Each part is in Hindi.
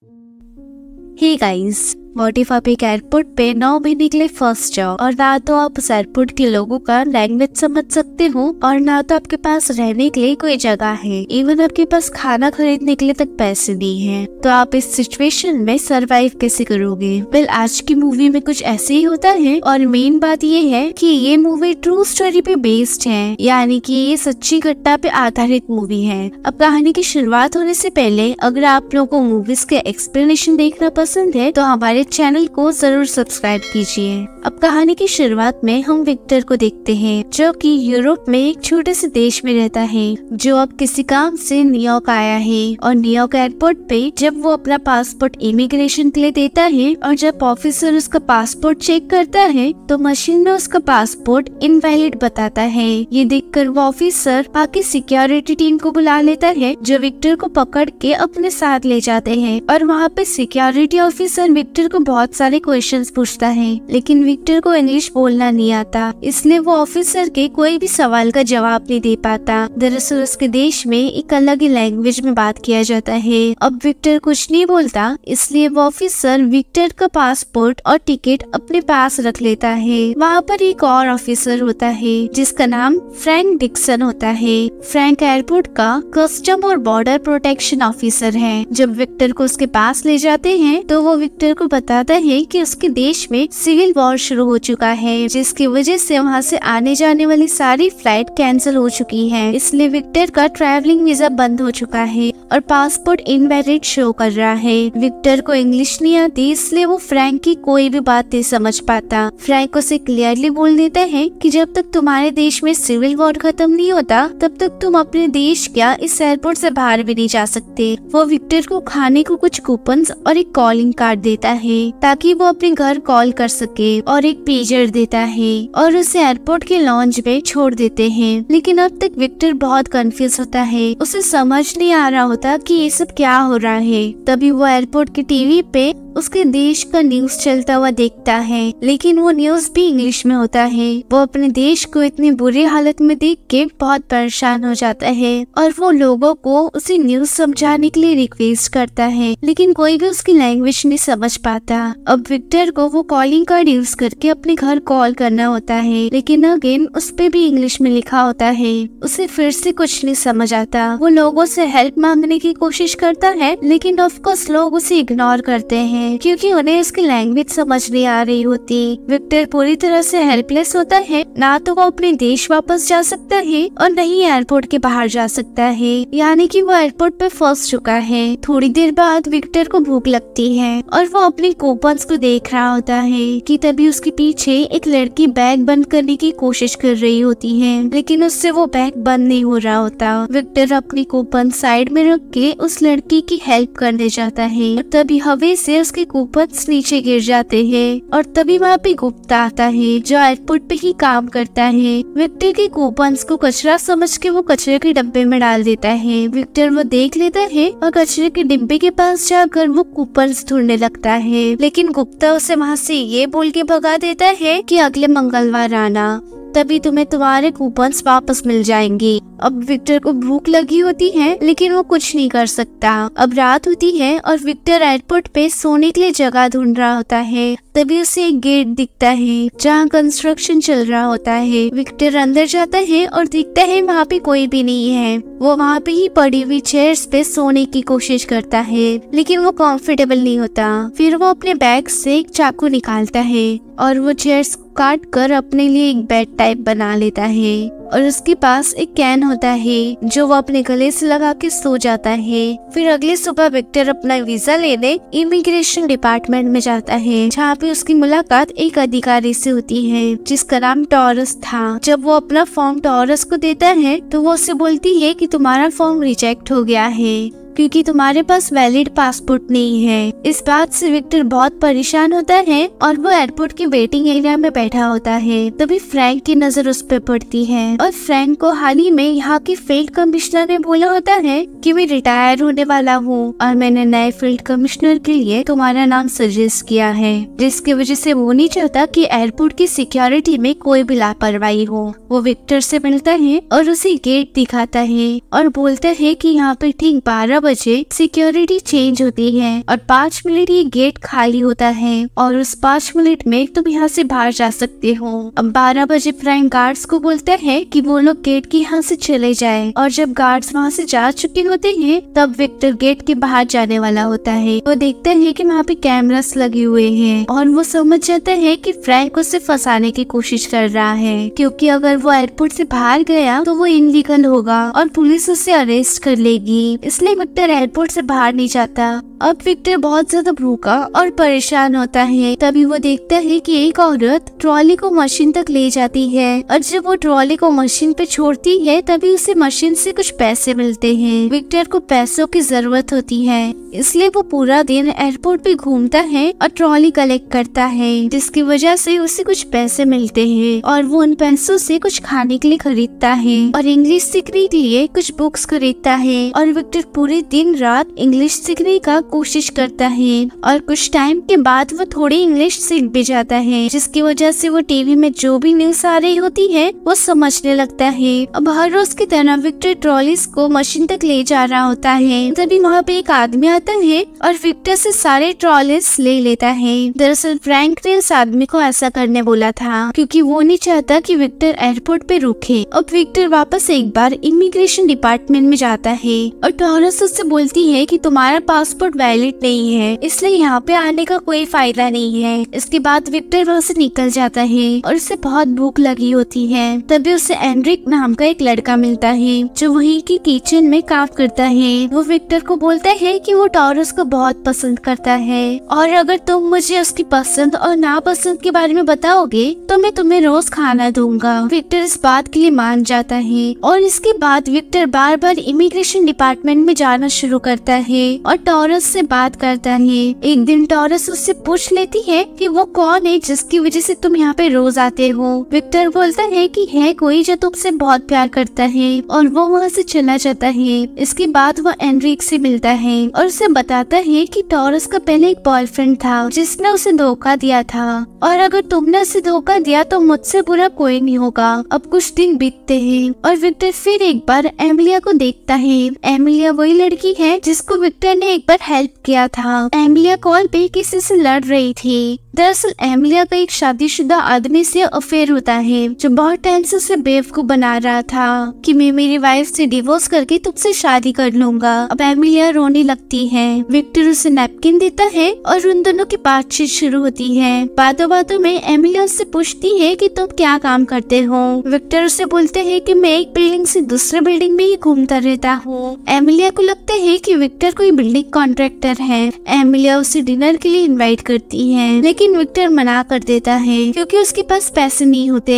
हे गाइस, व्हाट इफ आप एक एयरपोर्ट पे 9 महीने के लिए फंस जाओ और ना तो आप उस एयरपोर्ट के लोगों का लैंग्वेज समझ सकते हो और ना तो आपके पास रहने के लिए कोई जगह है, इवन आपके पास खाना खरीदने के लिए तक पैसे नहीं है, तो आप इस सिचुएशन में सरवाइव कैसे करोगे? वेल, आज की मूवी में कुछ ऐसे ही होता है और मेन बात ये है कि ये मूवी ट्रू स्टोरी पे बेस्ड है, यानी कि ये सच्ची घटना पे आधारित मूवी है। अब कहानी की शुरुआत होने से पहले अगर आप लोगों को मूवीज के एक्सप्लेनेशन देखना पसंद है तो हमारे चैनल को जरूर सब्सक्राइब कीजिए। अब कहानी की शुरुआत में हम विक्टर को देखते हैं, जो कि यूरोप में एक छोटे से देश में रहता है, जो अब किसी काम से न्यूयॉर्क आया है। और न्यूयॉर्क एयरपोर्ट पे जब वो अपना पासपोर्ट इमिग्रेशन के लिए देता है और जब ऑफिसर उसका पासपोर्ट चेक करता है तो मशीन में उसका पासपोर्ट इनवैलिड बताता है। ये देखकर वो ऑफिसर बाकी सिक्योरिटी टीम को बुला लेता है, जो विक्टर को पकड़ के अपने साथ ले जाते हैं। और वहाँ पे सिक्योरिटी ऑफिसर विक्टर को बहुत सारे क्वेश्चंस पूछता है, लेकिन विक्टर को इंग्लिश बोलना नहीं आता, इसलिए वो ऑफिसर के कोई भी सवाल का जवाब नहीं दे पाता। दरअसल उसके देश में एक अलग ही लैंग्वेज में बात किया जाता है। अब विक्टर कुछ नहीं बोलता, इसलिए वो ऑफिसर विक्टर का पासपोर्ट और टिकट अपने पास रख लेता है। वहाँ पर एक और ऑफिसर होता है जिसका नाम फ्रैंक डिक्सन होता है। फ्रैंक एयरपोर्ट का कस्टम और बॉर्डर प्रोटेक्शन ऑफिसर है। जब विक्टर को उसके पास ले जाते हैं तो वो विक्टर को बताता है कि उसके देश में सिविल वॉर शुरू हो चुका है, जिसकी वजह से वहाँ से आने जाने वाली सारी फ्लाइट कैंसिल हो चुकी है, इसलिए विक्टर का ट्रैवलिंग वीजा बंद हो चुका है और पासपोर्ट इनवैलिड शो कर रहा है। विक्टर को इंग्लिश नहीं आती, इसलिए वो फ्रैंक की कोई भी बात नहीं समझ पाता। फ्रैंक उसे क्लियरली बोल देता है कि जब तक तुम्हारे देश में सिविल वॉर खत्म नहीं होता तब तक तुम अपने देश क्या इस एयरपोर्ट से बाहर भी नहीं जा सकते। वो विक्टर को खाने को कुछ कूपन्स और एक कॉलिंग कार्ड देता है ताकि वो अपने घर कॉल कर सके, और एक पेजर देता है और उसे एयरपोर्ट के लॉन्ज में छोड़ देते हैं। लेकिन अब तक विक्टर बहुत कंफ्यूज होता है, उसे समझ नहीं आ रहा होता कि ये सब क्या हो रहा है। तभी वो एयरपोर्ट के टीवी पे उसके देश का न्यूज चलता हुआ देखता है, लेकिन वो न्यूज भी इंग्लिश में होता है। वो अपने देश को इतनी बुरी हालत में देख के बहुत परेशान हो जाता है और वो लोगों को उसे न्यूज समझाने के लिए रिक्वेस्ट करता है, लेकिन कोई भी उसकी लैंग्वेज नहीं समझ पाता। अब विक्टर को वो कॉलिंग कार्ड यूज करके अपने घर कॉल करना होता है, लेकिन अगेन उस पे भी इंग्लिश में लिखा होता है। उसे फिर से कुछ नहीं समझ आता। वो लोगों से हेल्प मांगने की कोशिश करता है, लेकिन ऑफकोर्स लोग उसे इग्नोर करते हैं क्योंकि उन्हें उसकी लैंग्वेज समझ नहीं आ रही होती। विक्टर पूरी तरह से हेल्पलेस होता है, ना तो वो अपने देश वापस जा सकता है और न ही एयरपोर्ट के बाहर जा सकता है, यानी कि वो एयरपोर्ट पे फंस चुका है। थोड़ी देर बाद विक्टर को भूख लगती है और वो अपने कूपन्स को देख रहा होता है कि तभी उसके पीछे एक लड़की बैग बंद करने की कोशिश कर रही होती है, लेकिन उससे वो बैग बंद नहीं हो रहा होता। विक्टर अपनी कूपन साइड में रख के उस लड़की की हेल्प करने जाता है, तभी हवा से उसके कूपन्स नीचे गिर जाते हैं और तभी वहाँ पे गुप्ता आता है जो एयरपोर्ट पे ही काम करता है। विक्टर के कूपन्स को कचरा समझ के वो कचरे के डब्बे में डाल देता है। विक्टर वो देख लेता है और कचरे के डिब्बे के पास जाकर वो कूपन्स ढूंढने लगता है, लेकिन गुप्ता उसे वहाँ से ये बोल के भगा देता है कि अगले मंगलवार आना, तभी तुम्हें तुम्हारे कूपन्स वापस मिल जाएंगे। अब विक्टर को भूख लगी होती है, लेकिन वो कुछ नहीं कर सकता। अब रात होती है और विक्टर एयरपोर्ट पे सोने के लिए जगह ढूंढ रहा होता है, तभी उसे एक गेट दिखता है जहाँ कंस्ट्रक्शन चल रहा होता है। विक्टर अंदर जाता है और दिखता है वहाँ पे कोई भी नहीं है। वो वहाँ पे ही पड़ी हुई चेयर्स पे सोने की कोशिश करता है, लेकिन वो कंफर्टेबल नहीं होता। फिर वो अपने बैग से एक चाकू निकालता है और वो चेयर्स काट कर अपने लिए एक बेड टाइप बना लेता है और उसके पास एक कैन होता है जो वो अपने गले से लगा के सो जाता है। फिर अगले सुबह विक्टर अपना वीजा लेने इमिग्रेशन डिपार्टमेंट में जाता है, जहाँ पे उसकी मुलाकात एक अधिकारी से होती है जिसका नाम टॉरस था। जब वो अपना फॉर्म टॉरस को देता है तो वो उसे बोलती है कि तुम्हारा फॉर्म रिजेक्ट हो गया है क्योंकि तुम्हारे पास वैलिड पासपोर्ट नहीं है। इस बात से विक्टर बहुत परेशान होता है और वो एयरपोर्ट के वेटिंग एरिया में बैठा होता है। तभी फ्रैंक की नजर उस पर पड़ती है और फ्रैंक को हाल ही में यहाँ के फील्ड कमिश्नर ने बोला होता है कि मैं रिटायर होने वाला हूँ और मैंने नए फील्ड कमिश्नर के लिए तुम्हारा नाम सजेस्ट किया है, जिसकी वजह से वो नहीं चाहता कि एयरपोर्ट की सिक्योरिटी में कोई भी लापरवाही हो। वो विक्टर से मिलता है और उसे गेट दिखाता है और बोलता है कि यहाँ पे ठीक 12 बजे सिक्योरिटी चेंज होती है और 5 मिनट ये गेट खाली होता है और उस 5 मिनट में तुम यहाँ से बाहर जा सकते हो। अब 12 बजे फ्रैंक गार्ड्स को बोलता है कि वो लोग गेट के यहाँ से चले जाएं और जब गार्ड्स वहाँ से जा चुके होते हैं तब विक्टर गेट के बाहर जाने वाला होता है। वो देखता है कि वहाँ पे कैमरास लगे हुए हैं और वो समझ जाता है कि फ्रैंक उसे फंसाने की कोशिश कर रहा है, क्योंकि अगर वो एयरपोर्ट से बाहर गया तो वो इनलीगल होगा और पुलिस उसे अरेस्ट कर लेगी। इसलिए विक्टर एयरपोर्ट से बाहर नहीं जाता। अब विक्टर बहुत ज्यादा भूखा और परेशान होता है। तभी वो देखता है कि एक औरत ट्रॉली को मशीन तक ले जाती है और जब वो ट्रॉली को मशीन पे छोड़ती है तभी उसे मशीन से कुछ पैसे मिलते हैं। विक्टर को पैसों की जरूरत होती है, इसलिए वो पूरा दिन एयरपोर्ट पे घूमता है और ट्रॉली कलेक्ट करता है, जिसकी वजह से उसे कुछ पैसे मिलते हैं और वो उन पैसों से कुछ खाने के लिए खरीदता है और इंग्लिश सीखने के लिए कुछ बुक्स खरीदता है। और विक्टर पूरे दिन रात इंग्लिश सीखने का कोशिश करता है और कुछ टाइम के बाद वो थोड़ी इंग्लिश सीख भी जाता है, जिसकी वजह से वो टीवी में जो भी न्यूज आ रही होती है वो समझने लगता है। अब हर रोज की तरह विक्टर ट्रॉलीज को मशीन तक ले जा रहा होता है। तभी वहाँ पे एक आदमी आता है और विक्टर से सारे ट्रॉलीज ले लेता है। दरअसल फ्रैंक ने उस आदमी को ऐसा करने बोला था क्योंकि वो नहीं चाहता कि विक्टर एयरपोर्ट पे रुके। अब विक्टर वापस एक बार इमिग्रेशन डिपार्टमेंट में जाता है और टॉरस उससे बोलती है कि तुम्हारा पासपोर्ट वैलिड नहीं है, इसलिए यहाँ पे आने का कोई फायदा नहीं है। इसके बाद विक्टर वहाँ से निकल जाता है और उसे बहुत भूख लगी होती है। तभी उसे एंड्रिक नाम का एक लड़का मिलता है जो वहीं की किचन में काम करता है। वो विक्टर को बोलता है कि वो टॉरस को बहुत पसंद करता है और अगर तुम मुझे उसकी पसंद और नापसंद के बारे में बताओगे तो मैं तुम्हें रोज खाना दूंगा। विक्टर इस बात के लिए मान जाता है और इसके बाद विक्टर बार बार इमिग्रेशन डिपार्टमेंट में जाना शुरू करता है और टॉरस से बात करता है। एक दिन टॉरस उससे पूछ लेती है कि वो कौन है जिसकी वजह से तुम यहाँ पे रोज आते हो। विक्टर बोलता है कि है कोई जो तुमसे बहुत प्यार करता है और वो वहाँ से चला जाता है। इसके बाद वो एंड्रिक से मिलता है और उसे बताता है कि टॉरस का पहले एक बॉयफ्रेंड था जिसने उसे धोखा दिया था और अगर तुमने उसे धोखा दिया तो मुझसे बुरा कोई नहीं होगा। अब कुछ दिन बीतते हैं और विक्टर फिर एक बार एमिलिया को देखता है। एमिलिया वही लड़की है जिसको विक्टर ने एक बार हेल्प किया था। एमिलिया कॉल पे किसी से लड़ रही थी। दरअसल एमिलिया का एक शादीशुदा आदमी से अफेयर होता है जो बहुत टाइम से उसे बेवकूफ बना रहा था कि मैं मेरी वाइफ से डिवोर्स करके तुमसे शादी कर लूंगा। अब एमिलिया रोने लगती है। विक्टर उसे नैपकिन देता है और उन दोनों की बातचीत शुरू होती है। बातों बातों में एमिलिया उससे पूछती है कि तुम क्या काम करते हो। विक्टर उसे बोलते है कि मैं एक बिल्डिंग से दूसरे बिल्डिंग में ही घूमता रहता हूँ। एमिलिया को लगता है कि विक्टर कोई बिल्डिंग कॉन्ट्रैक्टर है। एमिलिया उसे डिनर के लिए इन्वाइट करती है लेकिन विक्टर मना कर देता है क्योंकि उसके पास पैसे नहीं होते।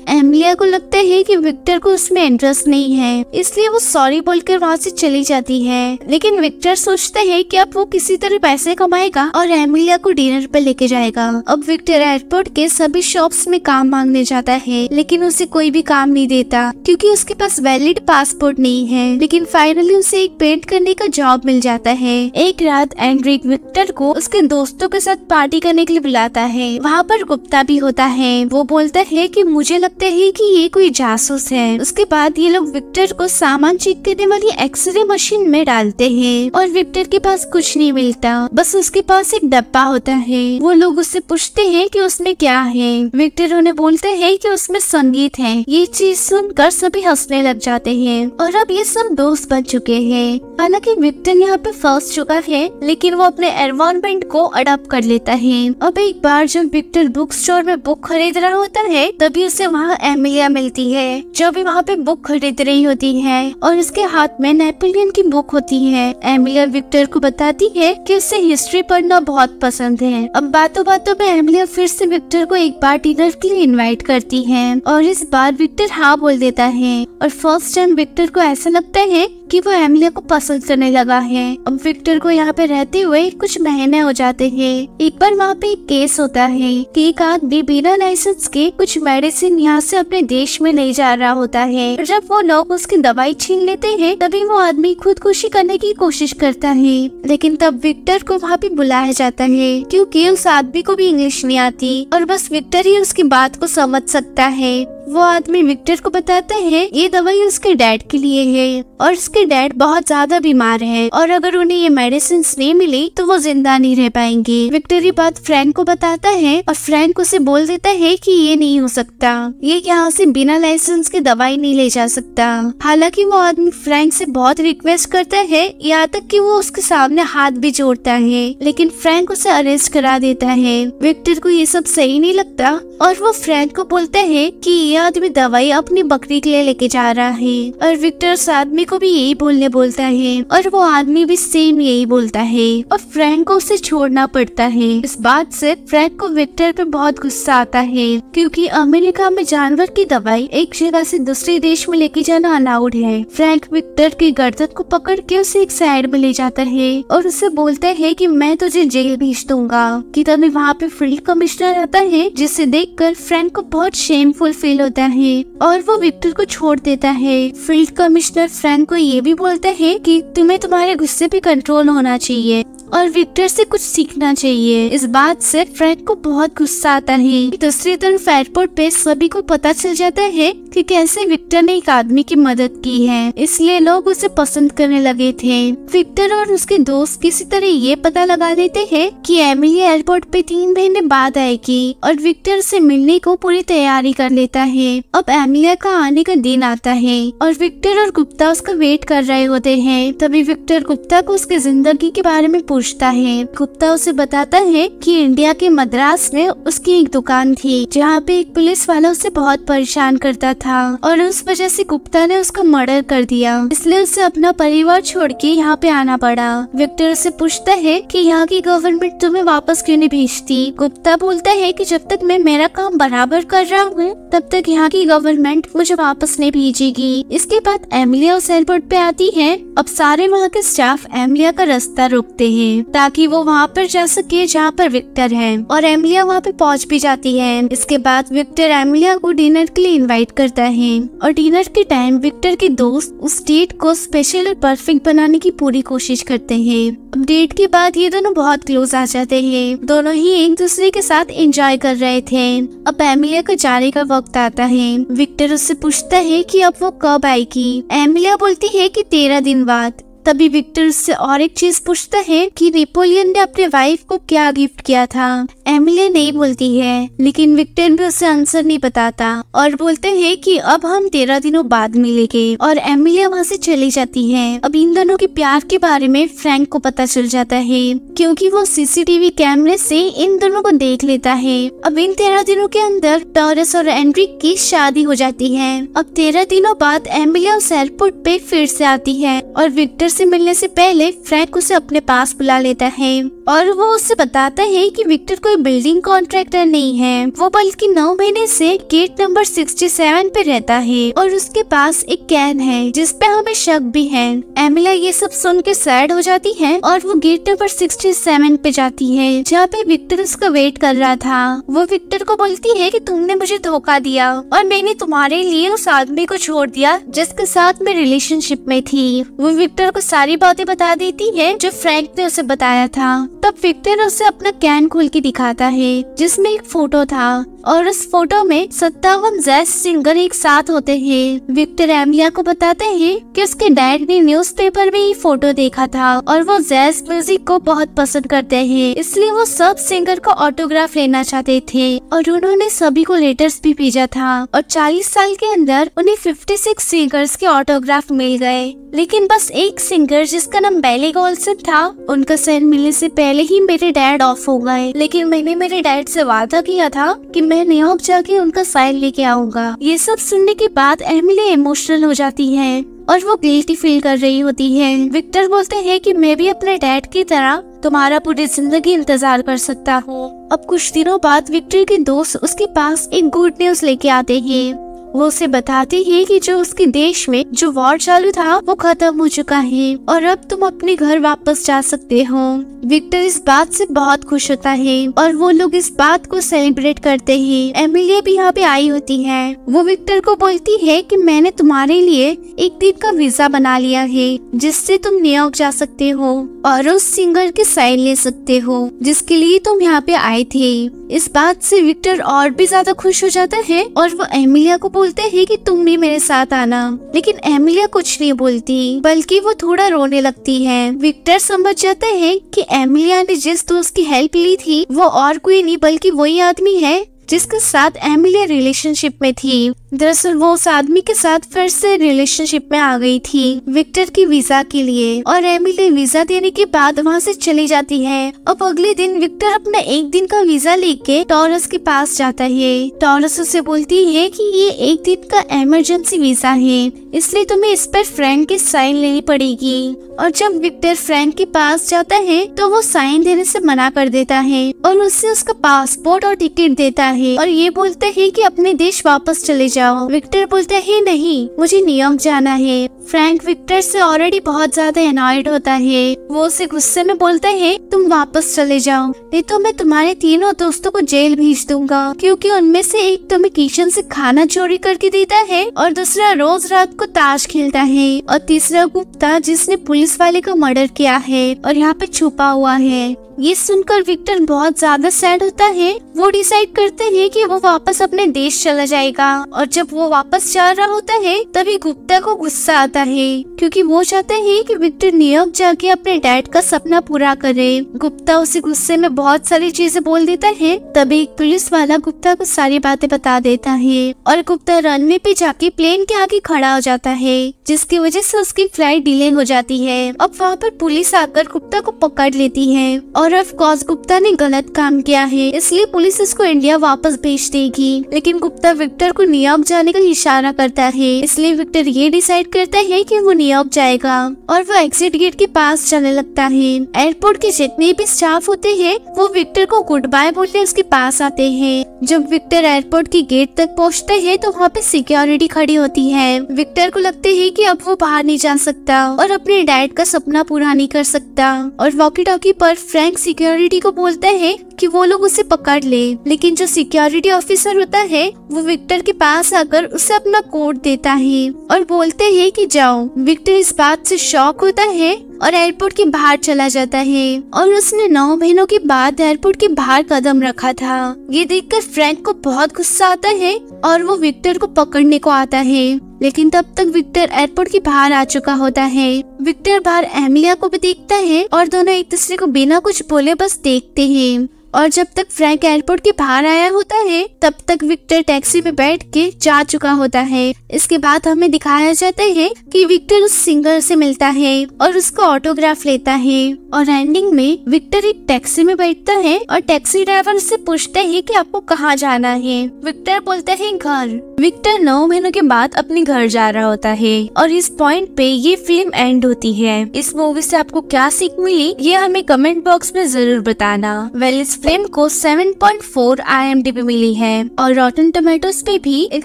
एमिलिया को लगता है कि विक्टर को उसमें इंटरेस्ट नहीं है, इसलिए वो सॉरी बोलकर वहाँ से चली जाती है। लेकिन विक्टर सोचता है कि अब वो किसी तरह पैसे कमाएगा और एमिलिया को डिनर पे लेके जाएगा। अब विक्टर एयरपोर्ट के सभी शॉप्स में काम मांगने जाता है लेकिन उसे कोई भी काम नहीं देता क्योंकि उसके पास वैलिड पासपोर्ट नहीं है। लेकिन फाइनली उसे एक पेंट करने का जॉब मिल जाता है। एक रात एंड्रिक विक्टर को उसके दोस्तों के साथ पार्टी करने के लिए बुलाता है। वहाँ पर गुप्ता भी होता है। वो बोलता है कि मुझे लगता है कि ये कोई जासूस है। उसके बाद ये लोग विक्टर को सामान चेक करने वाली एक्सरे मशीन में डालते हैं और विक्टर के पास कुछ नहीं मिलता, बस उसके पास एक डब्बा होता है। वो लोग उससे पूछते हैं कि उसमें क्या है। विक्टर उन्हें बोलते हैं कि उसमें संगीत है। ये चीज सुनकर सभी हंसने लग जाते हैं और अब ये सब दोस्त बन चुके हैं। हालांकि विक्टर यहाँ पे फंस चुका है लेकिन वो अपने एनवायरनमेंट को अडॉप्ट कर लेता है। अब एक बार जब विक्टर बुक स्टोर में बुक खरीद रहा होता है तभी उसे वहाँ एमिलिया मिलती है जो भी वहाँ पे बुक खरीद रही होती है और उसके हाथ में नेपोलियन की बुक होती है। एमिलिया विक्टर को बताती है कि उसे हिस्ट्री पढ़ना बहुत पसंद है। अब बातों बातों में एमिलिया फिर से विक्टर को एक बार डिनर के लिए इनवाइट करती है और इस बार विक्टर हाँ बोल देता है और फर्स्ट टाइम विक्टर को ऐसा लगता है कि वो एमिलिया को पसंद करने लगा है। अब विक्टर को यहाँ पे रहते हुए कुछ महीने हो जाते हैं। एक बार वहाँ पे एक केस होता है कि एक आदमी बिना लाइसेंस के कुछ मेडिसिन यहाँ से अपने देश में ले जा रहा होता है। जब वो लोग उसकी दवाई छीन लेते हैं तभी वो आदमी खुदकुशी करने की कोशिश करता है लेकिन तब विक्टर को वहाँ पे बुलाया जाता है क्योंकि उस आदमी को भी इंग्लिश नहीं आती और बस विक्टर ही उसकी बात को समझ सकता है। वो आदमी विक्टर को बताता है ये दवाई उसके डैड के लिए है और उसके डैड बहुत ज्यादा बीमार है और अगर उन्हें ये मेडिसिन नहीं मिली तो वो जिंदा नहीं रह पाएंगे। विक्टर ये बात फ्रैंक को बताता है और फ्रैंक उसे बोल देता है कि ये नहीं हो सकता, ये यहाँ से बिना लाइसेंस के दवाई नहीं ले जा सकता। हालांकि वो आदमी फ्रैंक से बहुत रिक्वेस्ट करता है, यहाँ तक कि वो उसके सामने हाथ भी जोड़ता है, लेकिन फ्रैंक उसे अरेस्ट करा देता है। विक्टर को ये सब सही नहीं लगता और वो फ्रैंक को बोलता है कि ये आदमी दवाई अपनी बकरी के लिए लेके जा रहा है और विक्टर उस आदमी को भी यही बोलने बोलता है और वो आदमी भी सेम यही बोलता है और फ्रैंक को उसे छोड़ना पड़ता है। इस बात से फ्रैंक को विक्टर पे बहुत गुस्सा आता है क्योंकि अमेरिका में जानवर की दवाई एक जगह से दूसरे देश में लेके जाना अलाउड है। फ्रैंक विक्टर की गर्दन को पकड़ के उसे एक साइड में ले जाता है और उसे बोलता है कि मैं तुझे जेल भेज दूंगा। कि तभी वहाँ पे फील्ड कमिश्नर आता है जिसे देखकर फ्रैंक को बहुत शेमफुल फील होता है और वो विक्टर को छोड़ देता है। फील्ड कमिश्नर फ्रैंक को ये भी बोलता है कि तुम्हें तुम्हारे गुस्से पे कंट्रोल होना चाहिए और विक्टर से कुछ सीखना चाहिए। इस बात से फ्रैंक को बहुत गुस्सा आता है। दूसरी तरफ एयरपोर्ट पे सभी को पता चल जाता है कि कैसे विक्टर ने एक आदमी की मदद की है, इसलिए लोग उसे पसंद करने लगे थे। विक्टर और उसके दोस्त किसी तरह ये पता लगा देते हैं कि एमिली एयरपोर्ट पे 3 महीने बाद आएगी और विक्टर से मिलने को पूरी तैयारी कर लेता है। अब एमिलिया का आने का दिन आता है और विक्टर और गुप्ता उसका वेट कर रहे होते हैं। तभी विक्टर गुप्ता को उसकी जिंदगी के बारे में पूछता है। गुप्ता उसे बताता है कि इंडिया के मद्रास में उसकी एक दुकान थी जहाँ पे एक पुलिस वाला उसे बहुत परेशान करता था और उस वजह से गुप्ता ने उसका मर्डर कर दिया, इसलिए उसे अपना परिवार छोड़ के यहाँ पे आना पड़ा। विक्टर उसे पूछता है कि यहाँ की गवर्नमेंट तुम्हें वापस क्यों नहीं भेजती। गुप्ता बोलता है कि जब तक मैं मेरा काम बराबर कर रहा हूँ तब तक यहाँ की गवर्नमेंट मुझे वापस नहीं भेजेगी। इसके बाद एमिलिया उस एयरपोर्ट पे आती है। अब सारे वहाँ के स्टाफ एमिलिया का रास्ता रोकते हैं ताकि वो वहाँ पर जा सके जहाँ पर विक्टर है और एमिलिया वहाँ पे पहुँच भी जाती है। इसके बाद विक्टर एमिलिया को डिनर के लिए इनवाइट करता है और डिनर के टाइम विक्टर के दोस्त उस डेट को स्पेशल और परफेक्ट बनाने की पूरी कोशिश करते हैं। अब डेट के बाद ये दोनों बहुत क्लोज आ जाते हैं। दोनों ही एक दूसरे के साथ एंजॉय कर रहे थे। अब एमिलिया का जाने का वक्त आता है। विक्टर उससे पूछता है कि अब वो कब आएगी। एमिलिया बोलती है कि 13 दिन बाद। तभी विक्टर उससे और एक चीज पूछता है कि नेपोलियन ने अपने वाइफ को क्या गिफ्ट किया था। एमिलिया नहीं बोलती है, लेकिन विक्टर भी उसे आंसर नहीं बताता और बोलते हैं कि अब हम 13 दिनों बाद मिलेंगे और एमिलिया वहाँ से चली जाती है। अब इन दोनों के प्यार के बारे में फ्रैंक को पता चल जाता है क्योंकि वो सीसीटीवी कैमरे से इन दोनों को देख लेता है। अब इन 13 दिनों के अंदर टॉरस और एंड्रिक की शादी हो जाती है। अब 13 दिनों बाद एमिलिया उस एयरपोर्ट पे फिर से आती है और विक्टर से मिलने से पहले फ्रैंक उसे अपने पास बुला लेता है और वो उसे बताता है कि विक्टर कोई बिल्डिंग कॉन्ट्रैक्टर नहीं है, वो बल्कि 9 महीने से गेट नंबर 67 पे रहता है और उसके पास एक कैन है जिसपे हमें शक भी है। एमिलिया ये सब सुन के सैड हो जाती है और वो गेट नंबर 67 पे जाती है जहाँ पे विक्टर उसका वेट कर रहा था। वो विक्टर को बोलती है कि तुमने मुझे धोखा दिया और मैंने तुम्हारे लिए उस आदमी को छोड़ दिया जिसके साथ मैं रिलेशनशिप में थी। वो विक्टर को सारी बातें बता देती है जो फ्रैंक ने उसे बताया था। तब विक्टर उसे अपना कैन खोल के दिखाता है जिसमें एक फोटो था और उस फोटो में 57 जैज सिंगर एक साथ होते हैं। विक्टर एमिलिया को बताते हैं कि उसके डैड ने न्यूज़पेपर में ये फोटो देखा था और वो जैज म्यूजिक को बहुत पसंद करते हैं, इसलिए वो सब सिंगर का ऑटोग्राफ लेना चाहते थे और उन्होंने सभी को लेटर्स भी भेजा था और 40 साल के अंदर उन्हें 56 सिंगर्स के ऑटोग्राफ मिल गए, लेकिन बस एक सिंगर जिसका नाम बेली गोल्सन था उनका साइन मिलने से पहले ही मेरे डैड ऑफ हो गए। लेकिन मैंने मेरे डैड से वादा किया था कि मैं न्यूयॉर्क जाके उनका साइन लेके आऊंगा। ये सब सुनने के बाद एमिली इमोशनल हो जाती है और वो गिल्टी फील कर रही होती है। विक्टर बोलते हैं कि मैं भी अपने डैड की तरह तुम्हारा पूरी जिंदगी इंतजार कर सकता हूँ। अब कुछ दिनों बाद विक्टर के दोस्त उसके पास एक गुड न्यूज लेके आते हैं। वो उसे बताती है कि जो उसके देश में जो वॉर चालू था वो खत्म हो चुका है और अब तुम अपने घर वापस जा सकते हो। विक्टर इस बात से बहुत खुश होता है और वो लोग इस बात को सेलिब्रेट करते हैं। एमिलिया भी यहाँ पे आई होती है। वो विक्टर को बोलती है कि मैंने तुम्हारे लिए एक दिन का वीजा बना लिया है जिससे तुम न्यूयॉर्क जा सकते हो और उस सिंगर के साइन ले सकते हो जिसके लिए तुम यहाँ पे आए थे। इस बात से विक्टर और भी ज्यादा खुश हो जाता है और वो एमिलिया को बोलते हैं कि तुम भी मेरे साथ आना। लेकिन एमिलिया कुछ नहीं बोलती, बल्कि वो थोड़ा रोने लगती है। विक्टर समझ जाता है कि एमिलिया ने जिस दोस्त की हेल्प ली थी वो और कोई नहीं बल्कि वही आदमी है जिसके साथ एमिलिया रिलेशनशिप में थी। दरअसल वो उस आदमी के साथ फिर से रिलेशनशिप में आ गई थी विक्टर की वीजा के लिए, और एमिली वीजा देने के बाद वहाँ से चली जाती है। अब अगले दिन विक्टर अपना 1 दिन का वीजा लेके टॉरस के पास जाता है। टॉरस उसे बोलती है कि ये 1 दिन का इमरजेंसी वीजा है, इसलिए तुम्हें इस पर फ्रैंक की साइन लेनी पड़ेगी। और जब विक्टर फ्रैंक के पास जाता है तो वो साइन देने से मना कर देता है और उससे उसका पासपोर्ट और टिकट देता है और ये बोलते हैं कि अपने देश वापस चले जाओ। विक्टर बोलता है नहीं, मुझे न्यूयॉर्क जाना है। फ्रैंक विक्टर से ऑलरेडी बहुत ज्यादा एनॉयड होता है। वो उसे गुस्से में बोलता है तुम वापस चले जाओ, नहीं तो मैं तुम्हारे तीनों दोस्तों को जेल भेज दूंगा, क्योंकि उनमें से एक तुम्हें किचन से खाना चोरी करके देता है और दूसरा रोज रात को ताश खेलता है और तीसरा गुप्ता जिसने पुलिस वाले का मर्डर किया है और यहाँ पे छुपा हुआ है। ये सुनकर विक्टर बहुत ज्यादा सैड होता है। वो डिसाइड करते हैं कि वो वापस अपने देश चला जाएगा, और जब वो वापस जा रहा होता है तभी गुप्ता को गुस्सा आता है, क्योंकि वो चाहता है कि विक्टर न्यूयॉर्क जाके अपने डैड का सपना पूरा करे। गुप्ता उसे गुस्से में बहुत सारी चीजें बोल देता है। तभी एक पुलिस वाला गुप्ता को सारी बातें बता देता है और गुप्ता रनवे पे जाके प्लेन के आगे खड़ा हो जाता है, जिसकी वजह से उसकी फ्लाइट डिले हो जाती है। अब वहाँ पर पुलिस आकर गुप्ता को पकड़ लेती है और ऑफ कोर्स गुप्ता ने गलत काम किया है, इसलिए पुलिस इसको इंडिया वापस भेज देगी। लेकिन गुप्ता विक्टर को न्यूयॉर्क जाने का इशारा करता है, इसलिए विक्टर ये डिसाइड करता है कि वो न्यूयॉर्क जाएगा और वो एग्जिट गेट के पास चलने लगता है। एयरपोर्ट के जितने भी स्टाफ होते हैं वो विक्टर को गुड बाय बोलने उसके पास आते हैं। जब विक्टर एयरपोर्ट की गेट तक पहुँचता है तो वहाँ पे सिक्योरिटी खड़ी होती है। विक्टर को लगता है कि अब वो बाहर नहीं जा सकता और अपने डैड का सपना पूरा नहीं कर सकता, और वॉकी टॉकी पर फ्रैंक सिक्योरिटी को बोलता है कि वो लोग उसे पकड़ ले। लेकिन जो सिक्योरिटी ऑफिसर होता है वो विक्टर के पास आकर उसे अपना कोड देता है और बोलते हैं कि जाओ। विक्टर इस बात से शॉक होता है और एयरपोर्ट के बाहर चला जाता है, और उसने 9 महीनों के बाद एयरपोर्ट के बाहर कदम रखा था। ये देखकर फ्रैंक को बहुत गुस्सा आता है और वो विक्टर को पकड़ने को आता है, लेकिन तब तक विक्टर एयरपोर्ट के बाहर आ चुका होता है। विक्टर बाहर एमिलिया को भी देखता है और दोनों एक दूसरे को बिना कुछ बोले बस देखते हैं। और जब तक फ्रैंक एयरपोर्ट के बाहर आया होता है तब तक विक्टर टैक्सी में बैठ के जा चुका होता है। इसके बाद हमें दिखाया जाता है कि विक्टर उस सिंगर से मिलता है और उसका ऑटोग्राफ लेता है, और एंडिंग में विक्टर एक टैक्सी में बैठता है और टैक्सी ड्राइवर से पूछता है कि आपको कहाँ जाना है। विक्टर बोलता है घर। विक्टर 9 महीनों के बाद अपने घर जा रहा होता है और इस पॉइंट पे ये फिल्म एंड होती है। इस मूवी से आपको क्या सीख मिली ये हमें कमेंट बॉक्स में जरूर बताना। इस फिल्म को 7.4 IMDb मिली है और रॉटन टोमेटोज पे भी एक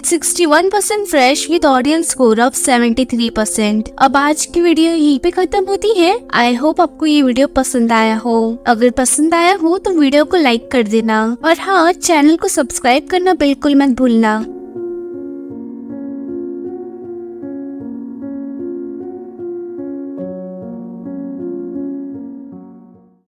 61% fresh with audience score of 73%। अब आज की वीडियो यहीं पे खत्म होती है। आई होप आपको ये वीडियो पसंद आया हो। अगर पसंद आया हो तो वीडियो को लाइक कर देना और हाँ, चैनल को सब्सक्राइब करना बिल्कुल मत भूलना।